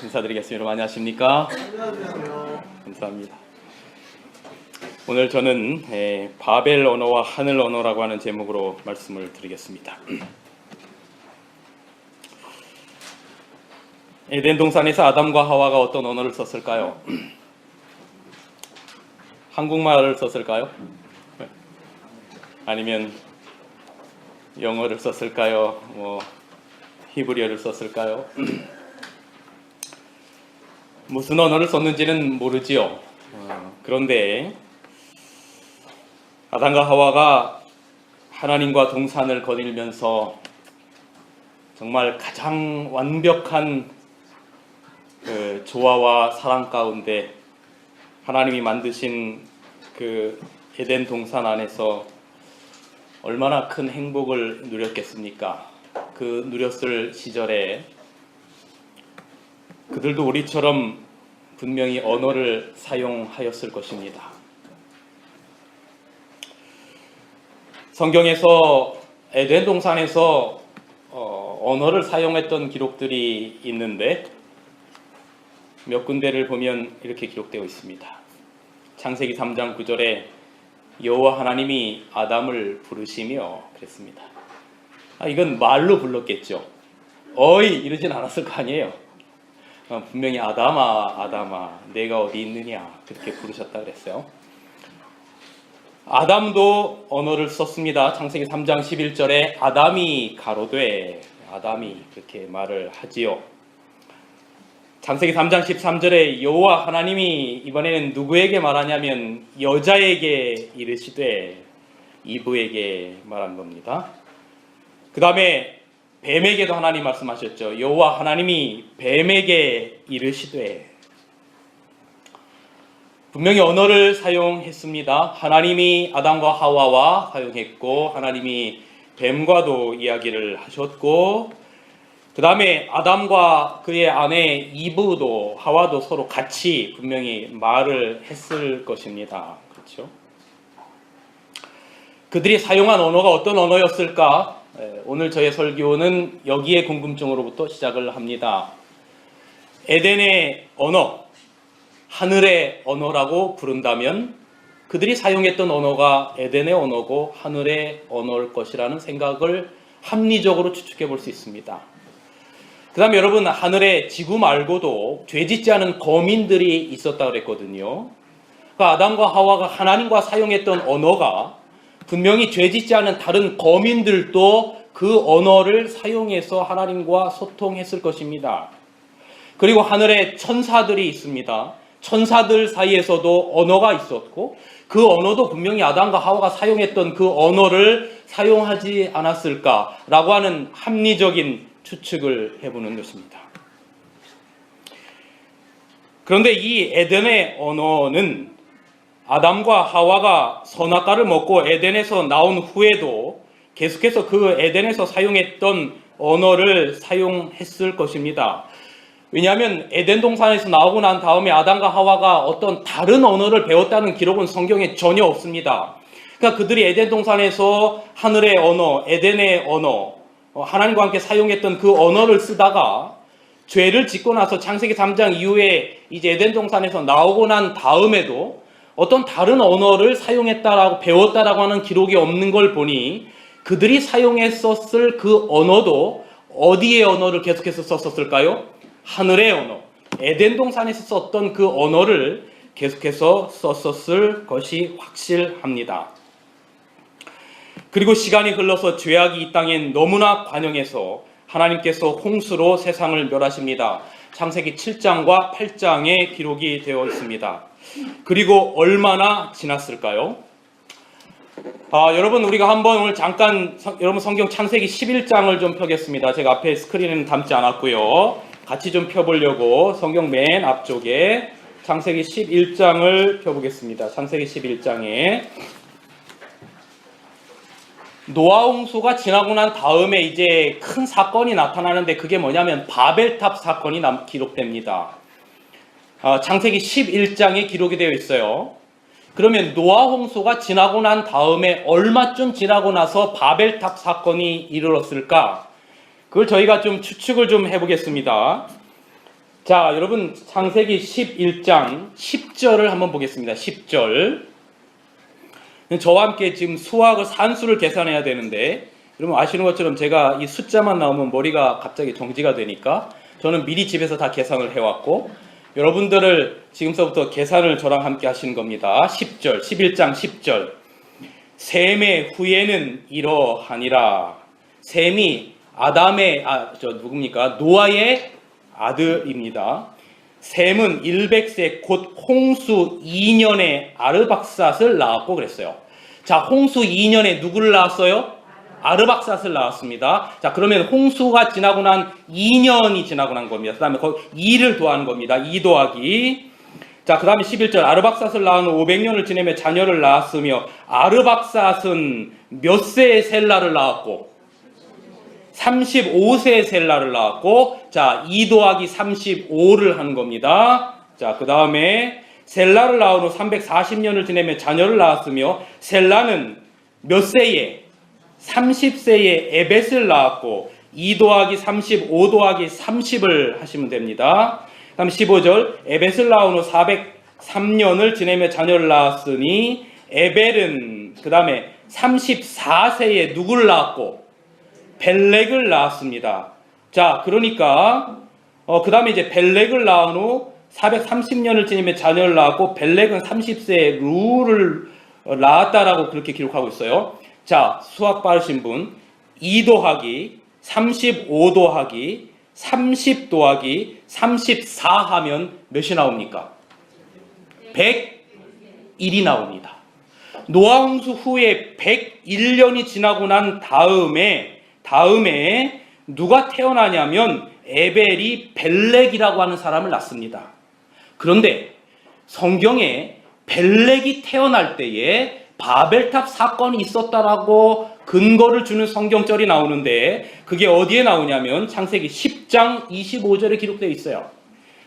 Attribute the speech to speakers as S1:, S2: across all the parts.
S1: 인사드리겠습니다. 여러분 안녕하십니까?
S2: 안녕하세요.
S1: 감사합니다. 오늘 저는 바벨 언어와 하늘 언어라고 하는 제목으로 말씀을 드리겠습니다. 에덴 동산에서 아담과 하와가 어떤 언어를 썼을까요? 한국말을 썼을까요? 아니면 영어를 썼을까요? 히브리어를 썼을까요? 무슨 언어를 썼는지는 모르지요. 그런데 아담과 하와가 하나님과 동산을 거닐면서 정말 가장 완벽한 그 조화와 사랑 가운데 하나님이 만드신 그 에덴 동산 안에서 얼마나 큰 행복을 누렸겠습니까? 그 누렸을 시절에 그들도 우리처럼 분명히 언어를 사용하였을 것입니다. 성경에서 에덴 동산에서 언어를 사용했던 기록들이 있는데 몇 군데를 보면 이렇게 기록되어 있습니다. 창세기 3장 9절에 여호와 하나님이 아담을 부르시며 그랬습니다. 이건 말로 불렀겠죠. 어이 이러진 않았을 거 아니에요. 분명히 아담아 내가 어디 있느냐 그렇게 부르셨다 그랬어요. 아담도 언어를 썼습니다. 창세기 3장 11절에 아담이 가로되 아담이 그렇게 말을 하지요. 창세기 3장 13절에 여호와 하나님이 이번에는 누구에게 말하냐면 여자에게 이르시되 이브에게 말한 겁니다. 그 다음에 뱀에게도 하나님 말씀하셨죠. 여호와 하나님이 뱀에게 이르시되 분명히 언어를 사용했습니다. 하나님이 아담과 하와와 사용했고 하나님이 뱀과도 이야기를 하셨고 그 다음에 아담과 그의 아내 이브도 하와도 서로 같이 분명히 말을 했을 것입니다. 그렇죠? 그들이 사용한 언어가 어떤 언어였을까? 오늘 저의 설교는 여기에 궁금증으로부터 시작을 합니다. 에덴의 언어, 하늘의 언어라고 부른다면 그들이 사용했던 언어가 에덴의 언어고 하늘의 언어일 것이라는 생각을 합리적으로 추측해 볼 수 있습니다. 그 다음에 여러분 하늘에 지구 말고도 죄짓지 않은 거민들이 있었다 그랬거든요. 그러니까 아담과 하와가 하나님과 사용했던 언어가 분명히 죄짓지 않은 다른 거민들도 그 언어를 사용해서 하나님과 소통했을 것입니다. 그리고 하늘에 천사들이 있습니다. 천사들 사이에서도 언어가 있었고 그 언어도 분명히 아담과 하와가 사용했던 그 언어를 사용하지 않았을까라고 하는 합리적인 추측을 해보는 것입니다. 그런데 이 에덴의 언어는 아담과 하와가 선악과를 먹고 에덴에서 나온 후에도 계속해서 그 에덴에서 사용했던 언어를 사용했을 것입니다. 왜냐하면 에덴 동산에서 나오고 난 다음에 아담과 하와가 어떤 다른 언어를 배웠다는 기록은 성경에 전혀 없습니다. 그러니까 그들이 에덴 동산에서 하늘의 언어, 에덴의 언어, 하나님과 함께 사용했던 그 언어를 쓰다가 죄를 짓고 나서 창세기 3장 이후에 이제 에덴 동산에서 나오고 난 다음에도 어떤 다른 언어를 사용했다라고 배웠다라고 하는 기록이 없는 걸 보니 그들이 사용했었을 그 언어도 어디의 언어를 계속해서 썼었을까요? 하늘의 언어, 에덴 동산에서 썼던 그 언어를 계속해서 썼었을 것이 확실합니다. 그리고 시간이 흘러서 죄악이 이 땅에 너무나 관영해서 하나님께서 홍수로 세상을 멸하십니다. 창세기 7장과 8장에 기록이 되어 있습니다. 그리고 얼마나 지났을까요? 여러분 우리가 한번 오늘 잠깐 여러분 성경 창세기 11장을 좀 펴겠습니다. 제가 앞에 스크린에는 담지 않았고요. 같이 좀 펴보려고 성경 맨 앞쪽에 창세기 11장을 펴보겠습니다. 창세기 11장에 노아 홍수가 지나고 난 다음에 이제 큰 사건이 나타나는데 그게 뭐냐면 바벨탑 사건이 기록됩니다. 창세기 11장에 기록이 되어 있어요. 그러면 노아 홍수가 지나고 난 다음에 얼마쯤 지나고 나서 바벨탑 사건이 이르렀을까? 그걸 저희가 좀 추측을 좀 해보겠습니다. 자, 여러분 창세기 11장 10절을 한번 보겠습니다. 10절. 저와 함께 지금 수학을 산수를 계산해야 되는데 여러분 아시는 것처럼 제가 이 숫자만 나오면 머리가 갑자기 정지가 되니까 저는 미리 집에서 다 계산을 해왔고 여러분들을 지금서부터 계산을 저랑 함께 하시는 겁니다. 10절, 11장 10절. 셈의 후예는 이러하니라. 셈이 아담의 누굽니까? 노아의 아들입니다. 셈은 100세 곧 홍수 2년에 아르박삿을 낳았고 그랬어요. 자, 홍수 2년에 누구를 낳았어요? 아르박삿을 낳았습니다. 자, 그러면 홍수가 지나고 난 2년이 지나고 난 겁니다. 그 다음에 거기 2를 더하는 겁니다. 2 더하기. 자, 그 다음에 11절. 아르박삿을 낳은 후 500년을 지내며 자녀를 낳았으며 아르박삿은 몇 세의 셀라를 낳았고 35세의 셀라를 낳았고, 자, 2 더하기 35를 하는 겁니다. 자, 그 다음에 셀라를 낳은 후 340년을 지내며 자녀를 낳았으며 셀라는 몇 세에? 30세에 에벳을 낳았고 2 더하기 35 더하기 30을 하시면 됩니다. 그 다음에 15절. 에벳을 낳은 후 403년을 지내며 자녀를 낳았으니 에벨은 그 다음에 34세에 누구를 낳았고 벨렉을 낳았습니다. 자, 그러니까 그 다음에 이제 벨렉을 낳은 후 430년을 지내며 자녀를 낳았고 벨렉은 30세에 루를 낳았다라고 그렇게 기록하고 있어요. 자, 수학 빠르신 분 2 더하기 35 더하기 30 더하기 34 하면 몇이 나옵니까? 101이 나옵니다. 노아 홍수 후에 101년이 지나고 난 다음에 누가 태어나냐면 에벨이 벨렉이라고 하는 사람을 낳습니다. 그런데 성경에 벨렉이 태어날 때에 바벨탑 사건이 있었다라고 근거를 주는 성경절이 나오는데 그게 어디에 나오냐면 창세기 10장 25절에 기록되어 있어요.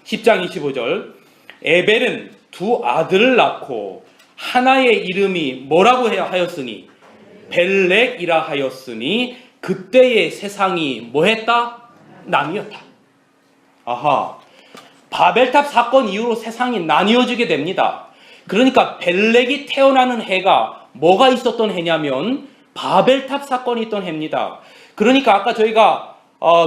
S1: 10장 25절. 에벨은 두 아들을 낳고 하나의 이름이 뭐라고 하였으니 벨렉이라 하였으니 그때의 세상이 뭐했다? 나뉘었다. 아하. 바벨탑 사건 이후로 세상이 나뉘어지게 됩니다. 그러니까 벨렉이 태어나는 해가 뭐가 있었던 해냐면 바벨탑 사건이 있던 해입니다. 그러니까 아까 저희가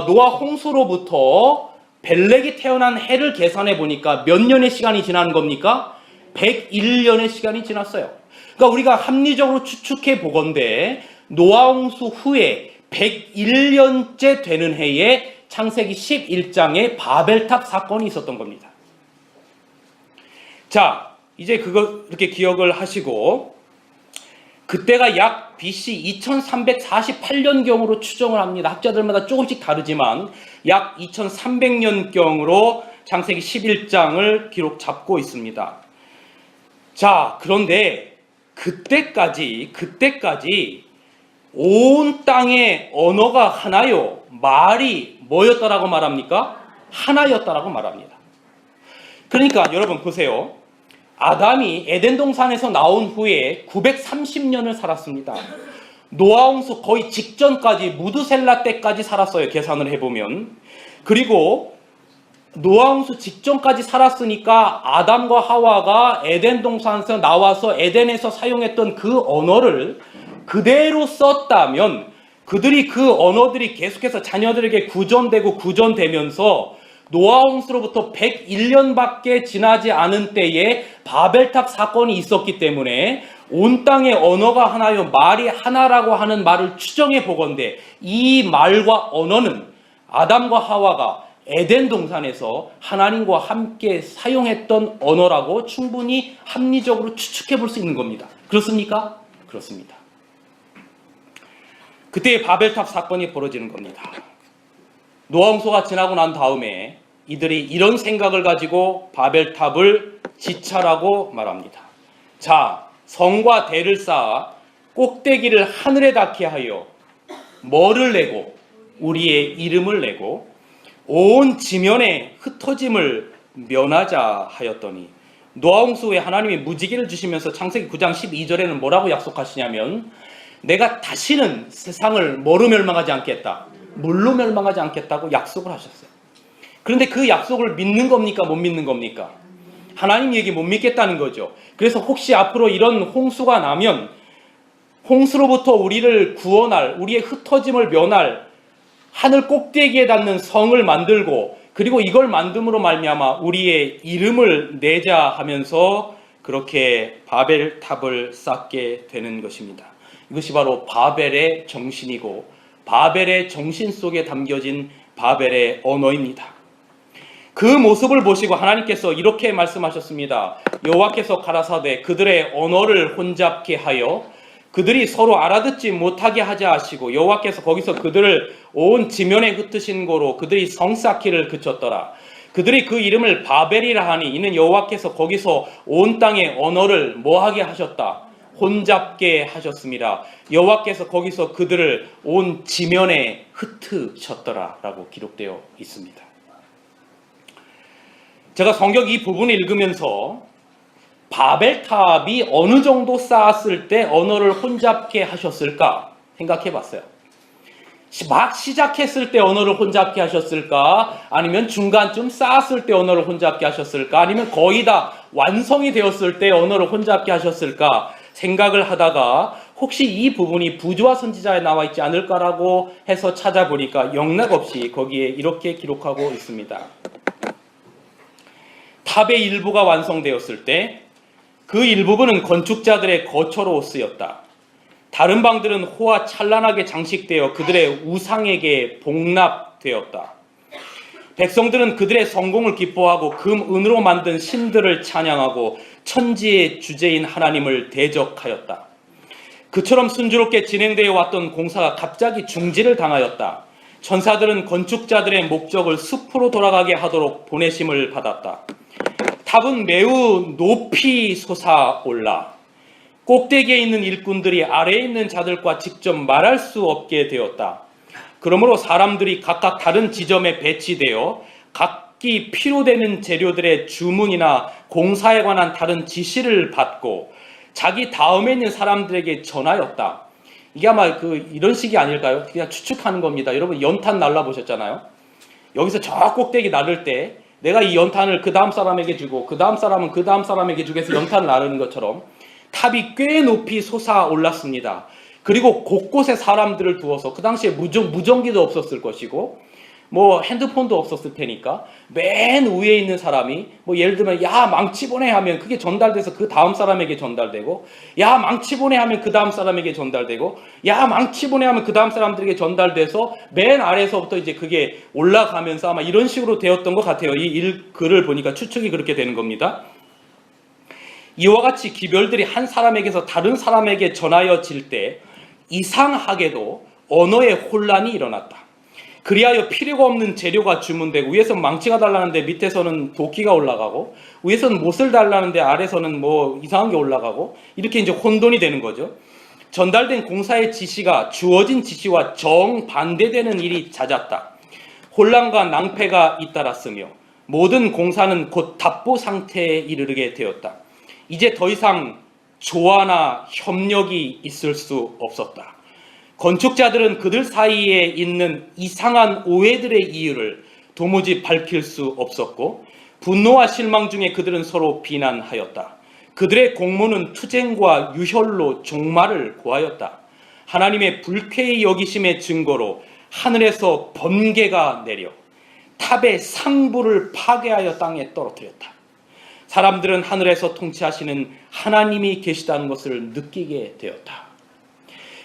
S1: 노아 홍수로부터 벨렉이 태어난 해를 계산해 보니까 몇 년의 시간이 지난 겁니까? 101년의 시간이 지났어요. 그러니까 우리가 합리적으로 추측해 보건대 노아 홍수 후에 101년째 되는 해에 창세기 11장에 바벨탑 사건이 있었던 겁니다. 자, 이제 그거 이렇게 기억을 하시고 그때가 약 BC 2348년경으로 추정을 합니다. 학자들마다 조금씩 다르지만 약 2300년경으로 창세기 11장을 기록 잡고 있습니다. 자, 그런데 그때까지 온 땅의 언어가 하나요. 말이 뭐였다라고 말합니까? 하나였다라고 말합니다. 그러니까 여러분 보세요. 아담이 에덴 동산에서 나온 후에 930년을 살았습니다. 노아 홍수 거의 직전까지 무드셀라 때까지 살았어요. 계산을 해보면. 그리고 노아 홍수 직전까지 살았으니까 아담과 하와가 에덴 동산에서 나와서 에덴에서 사용했던 그 언어를 그대로 썼다면 그들이 그 언어들이 계속해서 자녀들에게 구전되면서 노아 홍수로부터 101년밖에 지나지 않은 때에 바벨탑 사건이 있었기 때문에 온 땅의 언어가 하나요 말이 하나라고 하는 말을 추정해 보건대 이 말과 언어는 아담과 하와가 에덴 동산에서 하나님과 함께 사용했던 언어라고 충분히 합리적으로 추측해 볼 수 있는 겁니다. 그렇습니까? 그렇습니다. 그때 바벨탑 사건이 벌어지는 겁니다. 노아 홍수가 지나고 난 다음에 이들이 이런 생각을 가지고 바벨탑을 지차라고 말합니다. 자, 성과 대를 쌓아 꼭대기를 하늘에 닿게 하여 뭐를 내고 우리의 이름을 내고 온 지면에 흩어짐을 면하자 하였더니 노아 홍수 후에 하나님이 무지개를 주시면서 창세기 9장 12절에는 뭐라고 약속하시냐면 내가 다시는 세상을 뭐로 멸망하지 않겠다. 물로 멸망하지 않겠다고 약속을 하셨어요. 그런데 그 약속을 믿는 겁니까? 못 믿는 겁니까? 하나님 얘기 못 믿겠다는 거죠. 그래서 혹시 앞으로 이런 홍수가 나면 홍수로부터 우리를 구원할, 우리의 흩어짐을 면할 하늘 꼭대기에 닿는 성을 만들고, 그리고 이걸 만듦으로 말미암아 우리의 이름을 내자 하면서 그렇게 바벨탑을 쌓게 되는 것입니다. 이것이 바로 바벨의 정신이고 바벨의 정신 속에 담겨진 바벨의 언어입니다. 그 모습을 보시고 하나님께서 이렇게 말씀하셨습니다. 여호와께서 가라사대 그들의 언어를 혼잡게 하여 그들이 서로 알아듣지 못하게 하자 하시고, 여호와께서 거기서 그들을 온 지면에 흩으신 고로 그들이 성 쌓기를 그쳤더라. 그들이 그 이름을 바벨이라 하니 이는 여호와께서 거기서 온 땅의 언어를 뭐하게 하셨다? 혼잡게 하셨습니다. 여호와께서 거기서 그들을 온 지면에 흩으셨더라 라고 기록되어 있습니다. 제가 성경 이 부분을 읽으면서 바벨탑이 어느 정도 쌓았을 때 언어를 혼잡게 하셨을까 생각해 봤어요. 막 시작했을 때 언어를 혼잡게 하셨을까? 아니면 중간쯤 쌓았을 때 언어를 혼잡게 하셨을까? 아니면 거의 다 완성이 되었을 때 언어를 혼잡게 하셨을까? 생각을 하다가 혹시 이 부분이 부조화 선지자에 나와 있지 않을까라고 해서 찾아보니까 영락없이 거기에 이렇게 기록하고 있습니다. 탑의 일부가 완성되었을 때 그 일부분은 건축자들의 거처로 쓰였다. 다른 방들은 호화 찬란하게 장식되어 그들의 우상에게 복납되었다. 백성들은 그들의 성공을 기뻐하고 금, 은으로 만든 신들을 찬양하고 천지의 주제인 하나님을 대적하였다. 그처럼 순조롭게 진행되어 왔던 공사가 갑자기 중지를 당하였다. 천사들은 건축자들의 목적을 숲으로 돌아가게 하도록 보내심을 받았다. 탑은 매우 높이 솟아올라 꼭대기에 있는 일꾼들이 아래에 있는 자들과 직접 말할 수 없게 되었다. 그러므로 사람들이 각각 다른 지점에 배치되어 각기 필요되는 재료들의 주문이나 공사에 관한 다른 지시를 받고 자기 다음에 있는 사람들에게 전하였다. 이게 아마 이런 식이 아닐까요? 그냥 추측하는 겁니다. 여러분 연탄 날라보셨잖아요. 여기서 저 꼭대기 나를 때 내가 이 연탄을 그 다음 사람에게 주고 그 다음 사람은 그 다음 사람에게 주고 해서 연탄을 나르는 것처럼 탑이 꽤 높이 솟아올랐습니다. 그리고 곳곳에 사람들을 두어서, 그 당시에 무전기도 없었을 것이고 뭐 핸드폰도 없었을 테니까 맨 위에 있는 사람이 뭐 예를 들면 야 망치 보내 하면 그게 전달돼서 그 다음 사람에게 전달되고, 야 망치 보내 하면 그 다음 사람에게 전달되고, 야 망치 보내 하면 그 다음 사람들에게 전달돼서 맨 아래에서부터 이제 그게 올라가면서 아마 이런 식으로 되었던 것 같아요. 이 글을 보니까 추측이 그렇게 되는 겁니다. 이와 같이 기별들이 한 사람에게서 다른 사람에게 전하여질 때 이상하게도 언어의 혼란이 일어났다. 그리하여 필요가 없는 재료가 주문되고, 위에서는 망치가 달라는데 밑에서는 도끼가 올라가고, 위에서는 못을 달라는데 아래서는 뭐 이상한 게 올라가고, 이렇게 이제 혼돈이 되는 거죠. 전달된 공사의 지시가 주어진 지시와 정반대되는 일이 잦았다. 혼란과 낭패가 잇따랐으며 모든 공사는 곧 답보 상태에 이르게 되었다. 이제 더 이상 조화나 협력이 있을 수 없었다. 건축자들은 그들 사이에 있는 이상한 오해들의 이유를 도무지 밝힐 수 없었고, 분노와 실망 중에 그들은 서로 비난하였다. 그들의 공문은 투쟁과 유혈로 종말을 고하였다. 하나님의 불쾌히 여기심의 증거로 하늘에서 번개가 내려 탑의 상부를 파괴하여 땅에 떨어뜨렸다. 사람들은 하늘에서 통치하시는 하나님이 계시다는 것을 느끼게 되었다.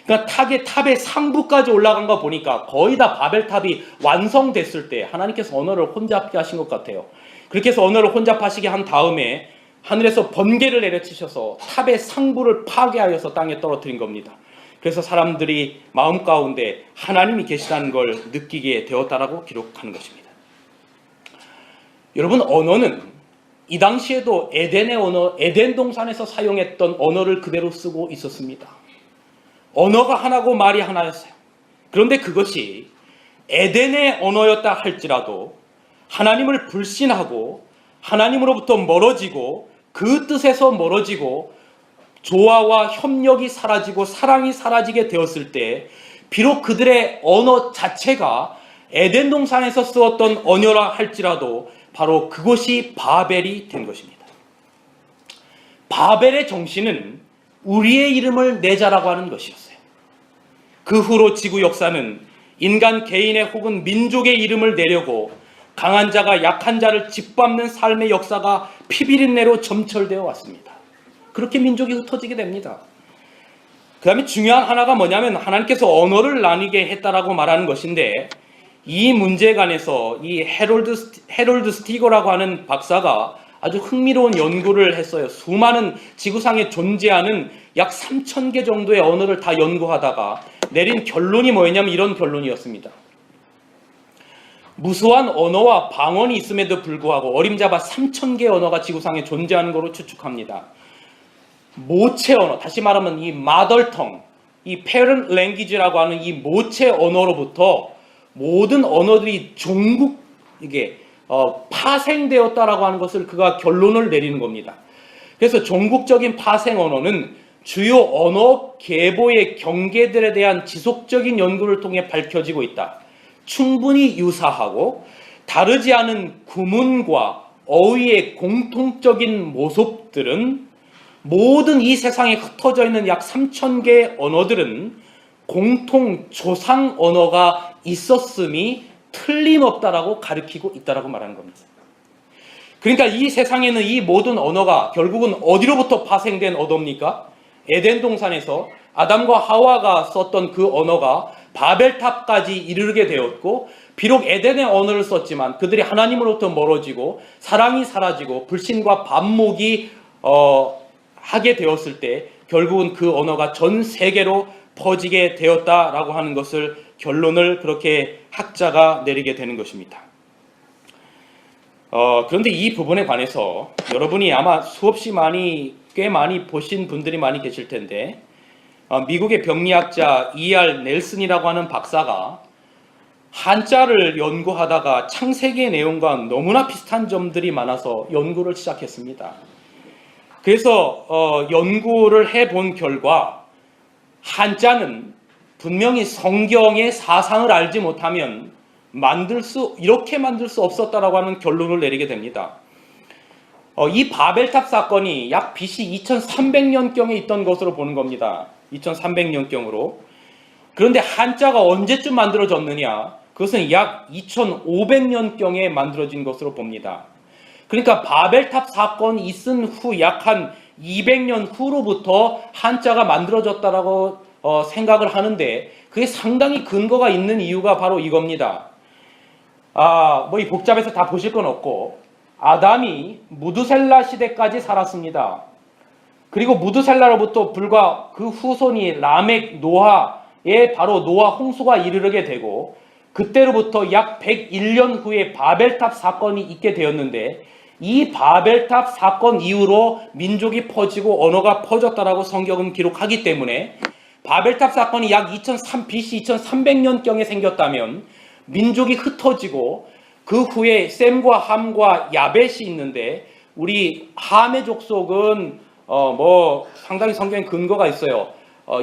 S1: 그러니까 탑의 상부까지 올라간 거 보니까 거의 다 바벨탑이 완성됐을 때 하나님께서 언어를 혼잡게 하신 것 같아요. 그렇게 해서 언어를 혼잡하시게 한 다음에 하늘에서 번개를 내려치셔서 탑의 상부를 파괴하여서 땅에 떨어뜨린 겁니다. 그래서 사람들이 마음 가운데 하나님이 계시다는 걸 느끼게 되었다라고 기록하는 것입니다. 여러분, 언어는 이 당시에도 에덴의 언어, 에덴 동산에서 사용했던 언어를 그대로 쓰고 있었습니다. 언어가 하나고 말이 하나였어요. 그런데 그것이 에덴의 언어였다 할지라도 하나님을 불신하고 하나님으로부터 멀어지고 그 뜻에서 멀어지고 조화와 협력이 사라지고 사랑이 사라지게 되었을 때 비록 그들의 언어 자체가 에덴 동산에서 쓰었던 언어라 할지라도 바로 그것이 바벨이 된 것입니다. 바벨의 정신은 우리의 이름을 내자라고 하는 것이었어요. 그 후로 지구 역사는 인간 개인의 혹은 민족의 이름을 내려고 강한 자가 약한 자를 짓밟는 삶의 역사가 피비린내로 점철되어 왔습니다. 그렇게 민족이 흩어지게 됩니다. 그 다음에 중요한 하나가 뭐냐면 하나님께서 언어를 나뉘게 했다라고 말하는 것인데, 이 문제에 관해서 이 해롤드 스티거라고 하는 박사가 아주 흥미로운 연구를 했어요. 수많은 지구상에 존재하는 약 3,000개 정도의 언어를 다 연구하다가 내린 결론이 뭐였냐면 이런 결론이었습니다. 무수한 언어와 방언이 있음에도 불구하고 어림잡아 3,000개의 언어가 지구상에 존재하는 것으로 추측합니다. 모체 언어, 다시 말하면 이 마더텅, 이 parent language라고 하는 이 모체 언어로부터 모든 언어들이 파생되었다라고 하는 것을 그가 결론을 내리는 겁니다. 그래서 종국적인 파생 언어는 주요 언어 계보의 경계들에 대한 지속적인 연구를 통해 밝혀지고 있다. 충분히 유사하고 다르지 않은 구문과 어휘의 공통적인 모습들은 모든 이 세상에 흩어져 있는 약 3,000개의 언어들은 공통 조상 언어가 있었음이 틀림없다라고 가르치고 있다라고 말하는 겁니다. 그러니까 이 세상에는 이 모든 언어가 결국은 어디로부터 파생된 언어입니까? 에덴 동산에서 아담과 하와가 썼던 그 언어가 바벨탑까지 이르게 되었고, 비록 에덴의 언어를 썼지만 그들이 하나님으로부터 멀어지고 사랑이 사라지고 불신과 반목이 하게 되었을 때 결국은 그 언어가 전 세계로 퍼지게 되었다라고 하는 것을 결론을 그렇게 학자가 내리게 되는 것입니다. 그런데 이 부분에 관해서 여러분이 아마 꽤 많이 보신 분들이 많이 계실 텐데, 미국의 병리학자 E.R. 넬슨이라고 하는 박사가 한자를 연구하다가 창세기의 내용과 너무나 비슷한 점들이 많아서 연구를 시작했습니다. 그래서 연구를 해본 결과 한자는 분명히 성경의 사상을 알지 못하면 이렇게 만들 수 없었다라고 하는 결론을 내리게 됩니다. 이 바벨탑 사건이 약 BC 2300년경에 있던 것으로 보는 겁니다. 2300년경으로. 그런데 한자가 언제쯤 만들어졌느냐? 그것은 약 2500년경에 만들어진 것으로 봅니다. 그러니까 바벨탑 사건이 있은 후 약 한 200년 후로부터 한자가 만들어졌다라고 생각을 하는데, 그게 상당히 근거가 있는 이유가 바로 이겁니다. 이 복잡해서 다 보실 건 없고, 아담이 무두셀라 시대까지 살았습니다. 그리고 무두셀라로부터 불과 그 후손이 라멕, 노아에 바로 노아 홍수가 이르게 되고, 그때로부터 약 101년 후에 바벨탑 사건이 있게 되었는데, 이 바벨탑 사건 이후로 민족이 퍼지고 언어가 퍼졌다라고 성경은 기록하기 때문에 바벨탑 사건이 약 BC 2300년경에 생겼다면 민족이 흩어지고 그 후에 셈과 함과 야벳이 있는데, 우리 함의 족속은 상당히 성경에 근거가 있어요.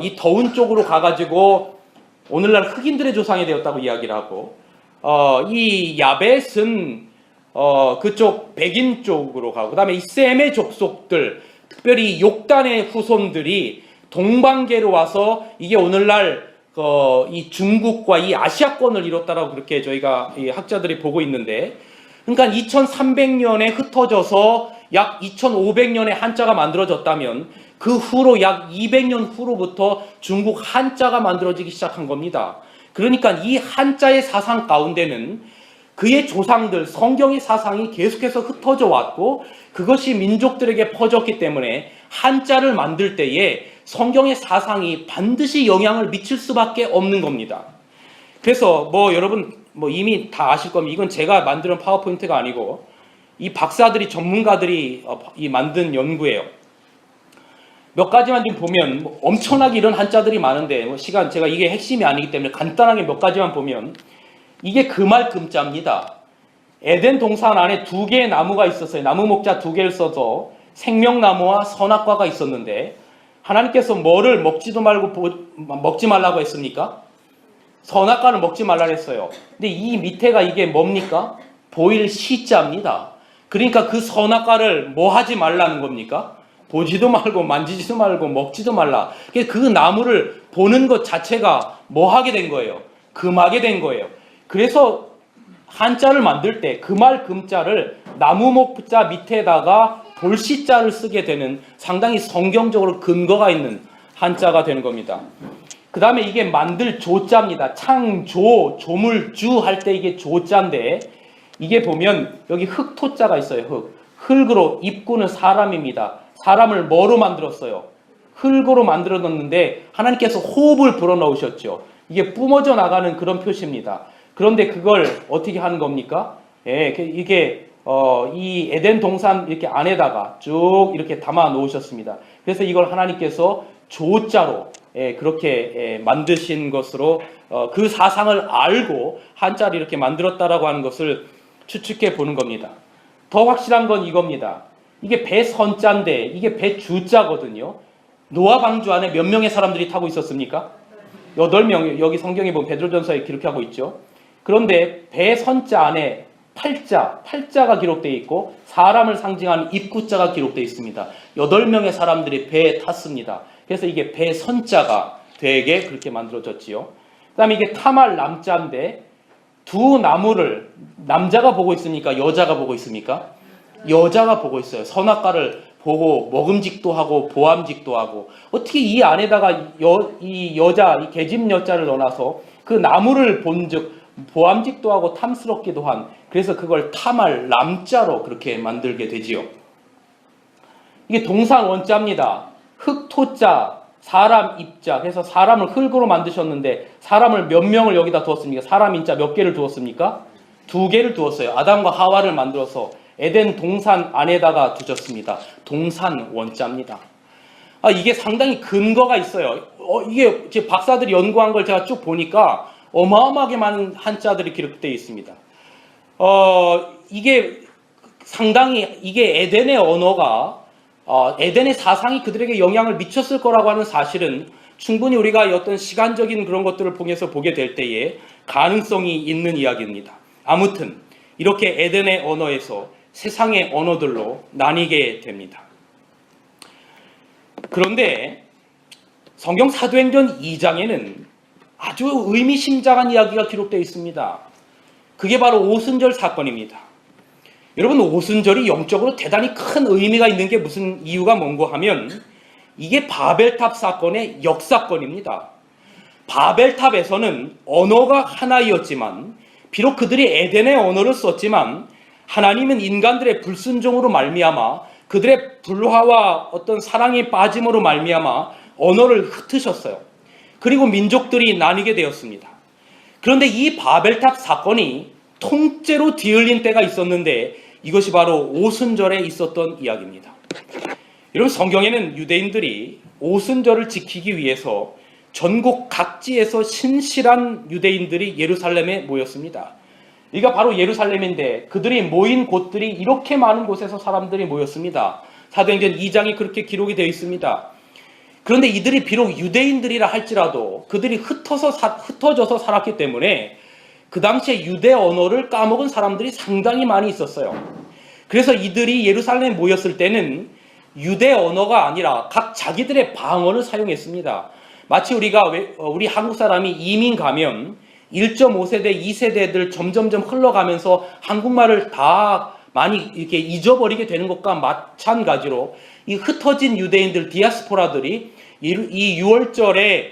S1: 이 더운 쪽으로 가가지고 오늘날 흑인들의 조상이 되었다고 이야기를 하고, 이 야벳은 그쪽 백인 쪽으로 가고, 그 다음에 이 셈의 족속들, 특별히 욕단의 후손들이 동방계로 와서 이게 오늘날 이 중국과 이 아시아권을 이뤘다라고 그렇게 저희가 이 학자들이 보고 있는데, 그러니까 2300년에 흩어져서 약 2500년에 한자가 만들어졌다면 그 후로 약 200년 후로부터 중국 한자가 만들어지기 시작한 겁니다. 그러니까 이 한자의 사상 가운데는 그의 조상들, 성경의 사상이 계속해서 흩어져 왔고, 그것이 민족들에게 퍼졌기 때문에 한자를 만들 때에 성경의 사상이 반드시 영향을 미칠 수밖에 없는 겁니다. 그래서 여러분 이미 다 아실 겁니다. 이건 제가 만드는 파워포인트가 아니고 이 박사들이, 전문가들이 만든 연구예요. 몇 가지만 좀 보면 엄청나게 이런 한자들이 많은데 제가 이게 핵심이 아니기 때문에 간단하게 몇 가지만 보면, 이게 금알 금자입니다. 에덴 동산 안에 2개의 나무가 있었어요. 나무 목자 2개를 써서 생명나무와 선악과가 있었는데, 하나님께서 뭐를 먹지 말라고 했습니까? 선악과를 먹지 말라 했어요. 근데 이 밑에가 이게 뭡니까? 보일 시자입니다. 그러니까 그 선악과를 뭐 하지 말라는 겁니까? 보지도 말고 만지지도 말고 먹지도 말라. 그 나무를 보는 것 자체가 뭐 하게 된 거예요? 금하게 된 거예요. 그래서 한자를 만들 때 금할 금자를 나무목자 밑에다가 볼시자를 쓰게 되는 상당히 성경적으로 근거가 있는 한자가 되는 겁니다. 그 다음에 이게 만들 조자입니다. 창조, 조물주 할 때 이게 조자인데 이게 보면 여기 흙토자가 있어요. 흙으로 입구는 사람입니다. 사람을 뭐로 만들었어요? 흙으로 만들어 놓는데 하나님께서 호흡을 불어넣으셨죠. 이게 뿜어져 나가는 그런 표시입니다. 그런데 그걸 어떻게 하는 겁니까? 예, 이게 이 에덴 동산 이렇게 안에다가 쭉 이렇게 담아 놓으셨습니다. 그래서 이걸 하나님께서 조자로 그렇게 만드신 것으로 그 사상을 알고 한자를 이렇게 만들었다라고 하는 것을 추측해 보는 겁니다. 더 확실한 건 이겁니다. 이게 배선자인데 이게 배주자거든요. 노아 방주 안에 몇 명의 사람들이 타고 있었습니까? 8명. 여기 성경에 보면 베드로전서에 기록하고 있죠. 그런데 배선자 안에 팔자가 기록되어 있고 사람을 상징하는 입구자가 기록되어 있습니다. 8명의 사람들이 배에 탔습니다. 그래서 이게 배선자가 되게 그렇게 만들어졌지요. 그 다음에 이게 타말 남자인데 두 나무를 남자가 보고 있습니까? 여자가 보고 있습니까? 여자가 보고 있어요. 선악과를 보고 먹음직도 하고 보암직도 하고 어떻게 이 안에다가 이 계집 여자를 넣어놔서 그 나무를 본즉 보암직도 하고 탐스럽기도 한 그래서 그걸 탐할 남자로 그렇게 만들게 되지요. 이게 동산 원자입니다. 흙토자 사람 입자 그래서 사람을 흙으로 만드셨는데 사람을 몇 명을 여기다 두었습니까? 사람 인자 몇 개를 두었습니까? 2개를 두었어요. 아담과 하와를 만들어서 에덴 동산 안에다가 두셨습니다. 동산 원자입니다. 이게 상당히 근거가 있어요. 이게 제 박사들이 연구한 걸 제가 쭉 보니까 어마어마하게 많은 한자들이 기록되어 있습니다. 이게 상당히 이게 에덴의 언어가 에덴의 사상이 그들에게 영향을 미쳤을 거라고 하는 사실은 충분히 우리가 어떤 시간적인 그런 것들을 통해서 보게 될 때에 가능성이 있는 이야기입니다. 아무튼 이렇게 에덴의 언어에서 세상의 언어들로 나뉘게 됩니다. 그런데 성경 사도행전 2장에는 아주 의미심장한 이야기가 기록되어 있습니다. 그게 바로 오순절 사건입니다. 여러분 오순절이 영적으로 대단히 큰 의미가 있는 게 무슨 이유가 뭔고 하면 이게 바벨탑 사건의 역사건입니다. 바벨탑에서는 언어가 하나이었지만 비록 그들이 에덴의 언어를 썼지만 하나님은 인간들의 불순종으로 말미암아 그들의 불화와 어떤 사랑에 빠짐으로 말미암아 언어를 흩으셨어요. 그리고 민족들이 나뉘게 되었습니다. 그런데 이 바벨탑 사건이 통째로 뒤흔린 때가 있었는데 이것이 바로 오순절에 있었던 이야기입니다. 여러분 성경에는 유대인들이 오순절을 지키기 위해서 전국 각지에서 신실한 유대인들이 예루살렘에 모였습니다. 이가 바로 예루살렘인데 그들이 모인 곳들이 이렇게 많은 곳에서 사람들이 모였습니다. 사도행전 2장이 그렇게 기록이 되어 있습니다. 그런데 이들이 비록 유대인들이라 할지라도 그들이 흩어져서 살았기 때문에 그 당시에 유대 언어를 까먹은 사람들이 상당히 많이 있었어요. 그래서 이들이 예루살렘에 모였을 때는 유대 언어가 아니라 각 자기들의 방언을 사용했습니다. 마치 우리 한국 사람이 이민 가면 1.5세대, 2세대들 점점점 흘러가면서 한국말을 다 많이 이렇게 잊어버리게 되는 것과 마찬가지로 이 흩어진 유대인들, 디아스포라들이 이 6월절에,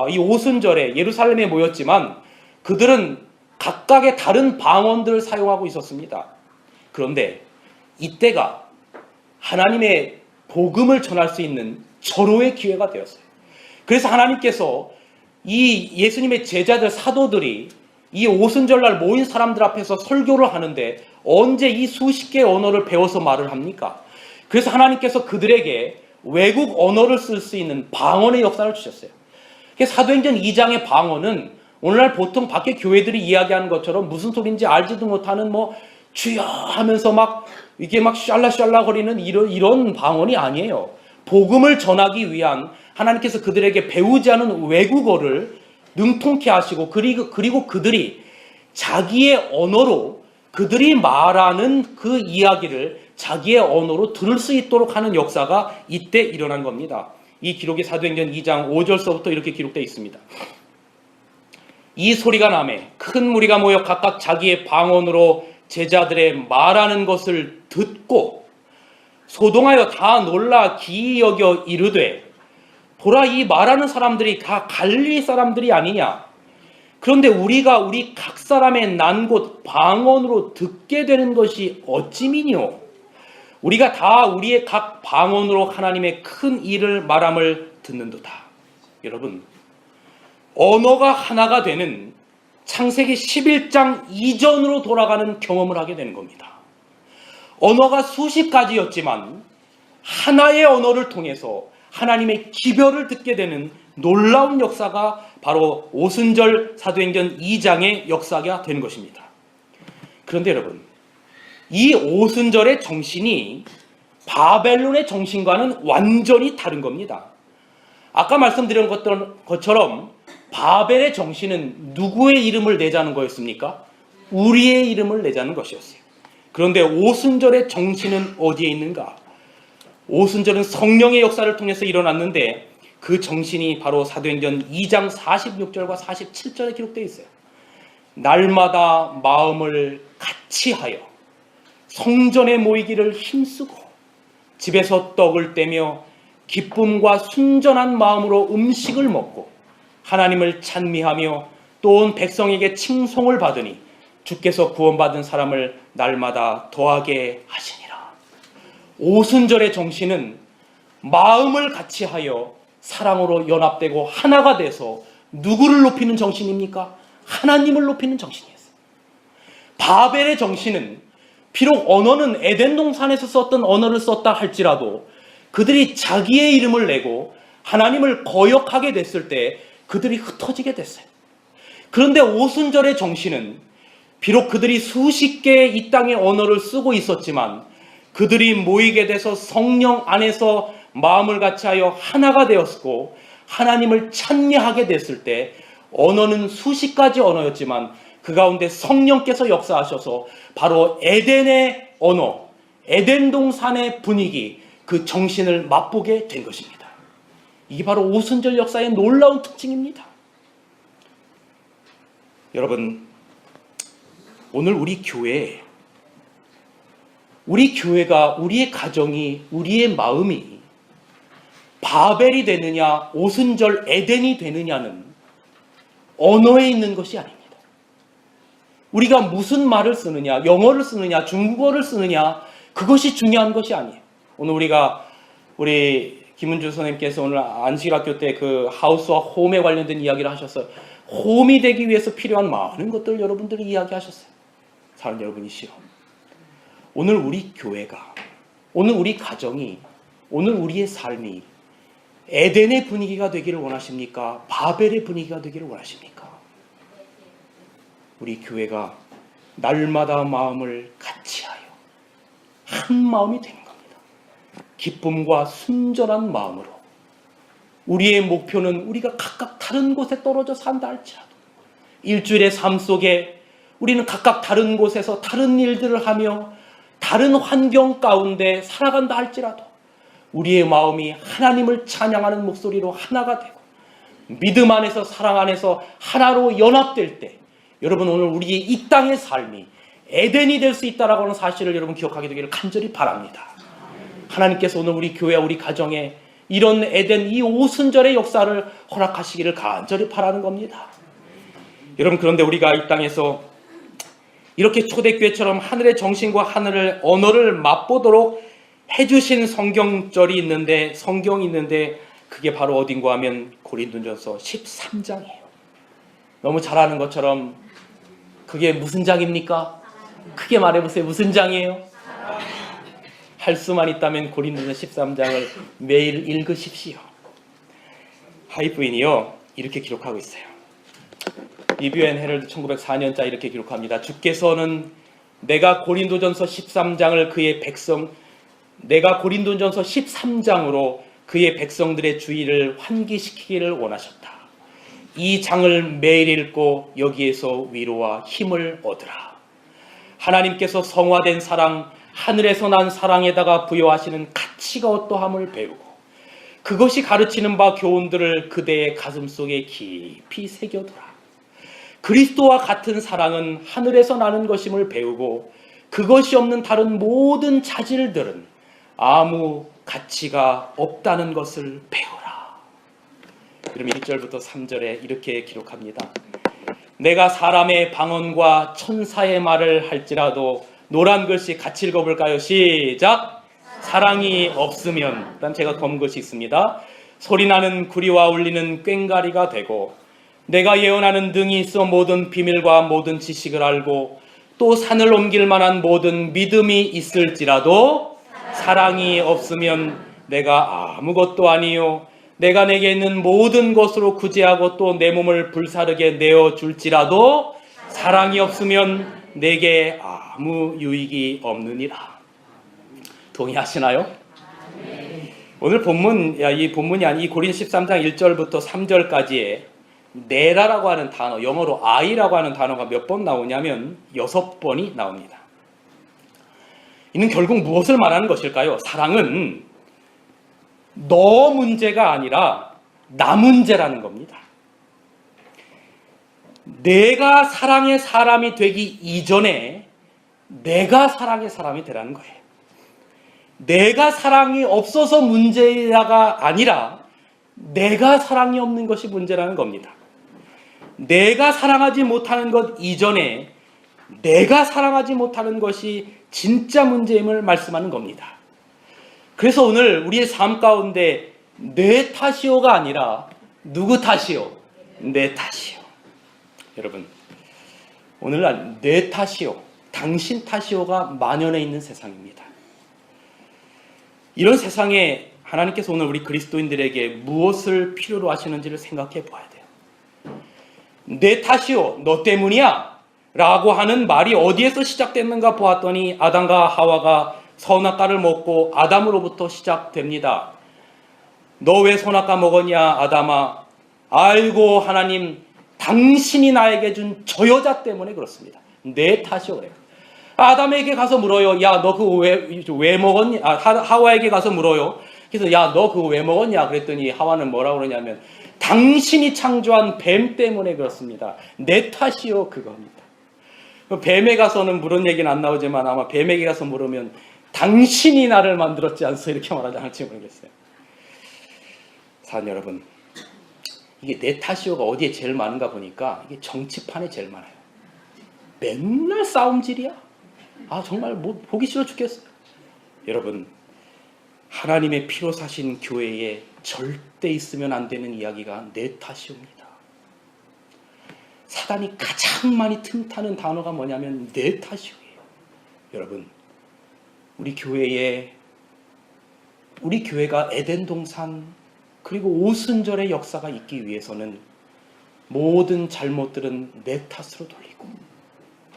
S1: 이 오순절에 예루살렘에 모였지만 그들은 각각의 다른 방언들을 사용하고 있었습니다. 그런데 이때가 하나님의 복음을 전할 수 있는 절호의 기회가 되었어요. 그래서 하나님께서 이 예수님의 제자들 사도들이 이 오순절날 모인 사람들 앞에서 설교를 하는데 언제 이 수십 개의 언어를 배워서 말을 합니까? 그래서 하나님께서 그들에게 외국 언어를 쓸 수 있는 방언의 역사를 주셨어요. 사도행전 2장의 방언은 오늘날 보통 밖에 교회들이 이야기하는 것처럼 무슨 소리인지 알지도 못하는 주여 하면서 이게 샬라샬라 거리는 이런 방언이 아니에요. 복음을 전하기 위한 하나님께서 그들에게 배우지 않은 외국어를 능통케 하시고 그리고 그들이 자기의 언어로 그들이 말하는 그 이야기를 자기의 언어로 들을 수 있도록 하는 역사가 이때 일어난 겁니다. 이 기록이 사도행전 2장 5절서부터 이렇게 기록되어 있습니다. 이 소리가 나매 큰 무리가 모여 각각 자기의 방언으로 제자들의 말하는 것을 듣고 소동하여 다 놀라 기이 여겨 이르되 보라, 이 말하는 사람들이 다 갈릴리 사람들이 아니냐. 그런데 우리가 우리 각 사람의 난 곳 방언으로 듣게 되는 것이 어찌미뇨. 우리가 다 우리의 각 방언으로 하나님의 큰 일을 말함을 듣는도다. 여러분, 언어가 하나가 되는 창세기 11장 이전으로 돌아가는 경험을 하게 되는 겁니다. 언어가 수십 가지였지만 하나의 언어를 통해서 하나님의 기별을 듣게 되는 놀라운 역사가 바로 오순절 사도행전 2장의 역사가 된 것입니다. 그런데 여러분, 이 오순절의 정신이 바벨론의 정신과는 완전히 다른 겁니다. 아까 말씀드린 것처럼 바벨의 정신은 누구의 이름을 내자는 거였습니까? 우리의 이름을 내자는 것이었어요. 그런데 오순절의 정신은 어디에 있는가? 오순절은 성령의 역사를 통해서 일어났는데 그 정신이 바로 사도행전 2장 46절과 47절에 기록되어 있어요. 날마다 마음을 같이하여 성전에 모이기를 힘쓰고 집에서 떡을 떼며 기쁨과 순전한 마음으로 음식을 먹고 하나님을 찬미하며 또 온 백성에게 칭송을 받으니 주께서 구원받은 사람을 날마다 더하게 하시니라. 오순절의 정신은 마음을 같이하여 사랑으로 연합되고 하나가 돼서 누구를 높이는 정신입니까? 하나님을 높이는 정신이었어요. 바벨의 정신은 비록 언어는 에덴 동산에서 썼던 언어를 썼다 할지라도 그들이 자기의 이름을 내고 하나님을 거역하게 됐을 때 그들이 흩어지게 됐어요. 그런데 오순절의 정신은 비록 그들이 수십 개의 이 땅의 언어를 쓰고 있었지만 그들이 모이게 돼서 성령 안에서 마음을 같이하여 하나가 되었고 하나님을 찬미하게 됐을 때 언어는 수십 가지 언어였지만 그 가운데 성령께서 역사하셔서 바로 에덴의 언어, 에덴 동산의 분위기, 그 정신을 맛보게 된 것입니다. 이게 바로 오순절 역사의 놀라운 특징입니다. 여러분, 오늘 우리 교회가, 우리의 가정이, 우리의 마음이 바벨이 되느냐 오순절 에덴이 되느냐는 언어에 있는 것이 아닙니다. 우리가 무슨 말을 쓰느냐, 영어를 쓰느냐, 중국어를 쓰느냐, 그것이 중요한 것이 아니에요. 오늘 우리 김은주 선생님께서 오늘 안식일학교 때 그 하우스와 홈에 관련된 이야기를 하셨어요. 홈이 되기 위해서 필요한 많은 것들을 여러분들이 이야기하셨어요. 사랑 여러분이시여, 오늘 우리 교회가, 오늘 우리 가정이, 오늘 우리의 삶이 에덴의 분위기가 되기를 원하십니까? 바벨의 분위기가 되기를 원하십니까? 우리 교회가 날마다 마음을 같이하여 한 마음이 되는 겁니다. 기쁨과 순전한 마음으로. 우리의 목표는 우리가 각각 다른 곳에 떨어져 산다 할지라도 일주일의 삶 속에 우리는 각각 다른 곳에서 다른 일들을 하며 다른 환경 가운데 살아간다 할지라도 우리의 마음이 하나님을 찬양하는 목소리로 하나가 되고 믿음 안에서 사랑 안에서 하나로 연합될 때 여러분, 오늘 우리의 이 땅의 삶이 에덴이 될 수 있다라고 하는 사실을 여러분 기억하게 되기를 간절히 바랍니다. 하나님께서 오늘 우리 교회와 우리 가정에 이런 에덴, 이 오순절의 역사를 허락하시기를 간절히 바라는 겁니다. 여러분, 그런데 우리가 이 땅에서 이렇게 초대교회처럼 하늘의 정신과 하늘의 언어를 맛보도록 해주신 성경이 있는데 그게 바로 어딘가 하면 고린도전서 13장이에요. 너무 잘 아는 것처럼 그게 무슨 장입니까? 크게 말해보세요. 무슨 장이에요? 할 수만 있다면 고린도전서 13장을 매일 읽으십시오. 하이브인이요 이렇게 기록하고 있어요. 리뷰 앤 헤럴드 1904년자 이렇게 기록합니다. 주께서는 내가 고린도전서 13장으로 그의 백성들의 주의를 환기시키기를 원하셨다. 이 장을 매일 읽고 여기에서 위로와 힘을 얻으라. 하나님께서 성화된 사랑, 하늘에서 난 사랑에다가 부여하시는 가치가 어떠함을 배우고 그것이 가르치는 바 교훈들을 그대의 가슴속에 깊이 새겨두라. 그리스도와 같은 사랑은 하늘에서 나는 것임을 배우고 그것이 없는 다른 모든 자질들은 아무 가치가 없다는 것을 배우라. 그럼 1절부터 3절에 이렇게 기록합니다. 내가 사람의 방언과 천사의 말을 할지라도 노란 글씨 같이 읽어볼까요? 시작! 사랑이 없으면, 일단 제가 검은 것이 있습니다. 소리나는 구리와 울리는 꽹과리가 되고 내가 예언하는 등이 있어 모든 비밀과 모든 지식을 알고 또 산을 옮길 만한 모든 믿음이 있을지라도 사랑이 없으면 내가 아무것도 아니요 내가 내게 있는 모든 것으로 구제하고 또 내 몸을 불사르게 내어줄지라도 사랑이 없으면 내게 아무 유익이 없느니라. 동의하시나요? 오늘 본문, 이 본문이 아닌 이 고린도 13장 1절부터 3절까지에 네라라고 하는 단어, 영어로 I라고 하는 단어가 몇 번 나오냐면 6번이 나옵니다. 이는 결국 무엇을 말하는 것일까요? 사랑은 너 문제가 아니라 나 문제라는 겁니다. 내가 사랑의 사람이 되기 이전에 내가 사랑의 사람이 되라는 거예요. 내가 사랑이 없어서 문제가 아니라 내가 사랑이 없는 것이 문제라는 겁니다. 내가 사랑하지 못하는 것 이전에 내가 사랑하지 못하는 것이 진짜 문제임을 말씀하는 겁니다. 그래서 오늘 우리의 삶 가운데 내 탓이오가 아니라 누구 탓이오? 내 탓이오. 여러분, 오늘날 내 탓이오, 당신 탓이오가 만연해 있는 세상입니다. 이런 세상에 하나님께서 오늘 우리 그리스도인들에게 무엇을 필요로 하시는지를 생각해 봐야 돼요. 내 탓이오, 너 때문이야 라고 하는 말이 어디에서 시작됐는가 보았더니 아담과 하와가 선악과를 먹고 아담으로부터 시작됩니다. 너 왜 선악과 먹었냐 아담아? 아이고 하나님, 당신이 나에게 준 저 여자 때문에 그렇습니다. 내 탓이오 그래요. 아담에게 가서 물어요. 야, 너 그거 왜 먹었냐? 하와에게 가서 물어요. 그래서 야, 너 그거 왜 먹었냐? 그랬더니 하와는 뭐라고 그러냐면 당신이 창조한 뱀 때문에 그렇습니다. 내 탓이요 그겁니다. 뱀에 가서는 물은 얘기는 안 나오지만 아마 뱀에게 가서 물으면 당신이 나를 만들었지 않소 이렇게 말하지 않을지 모르겠어요. 사랑 여러분, 이게 내 탓이요가 어디에 제일 많은가 보니까 이게 정치판에 제일 많아요. 맨날 싸움질이야. 정말 뭐 보기 싫어 죽겠어요. 여러분, 하나님의 피로 사신 교회에 절대 있으면 안 되는 이야기가 내 탓이옵니다. 사단이 가장 많이 틈타는 단어가 뭐냐면 내 탓이에요. 여러분, 우리 교회가 에덴 동산 그리고 오순절의 역사가 있기 위해서는 모든 잘못들은 내 탓으로 돌리고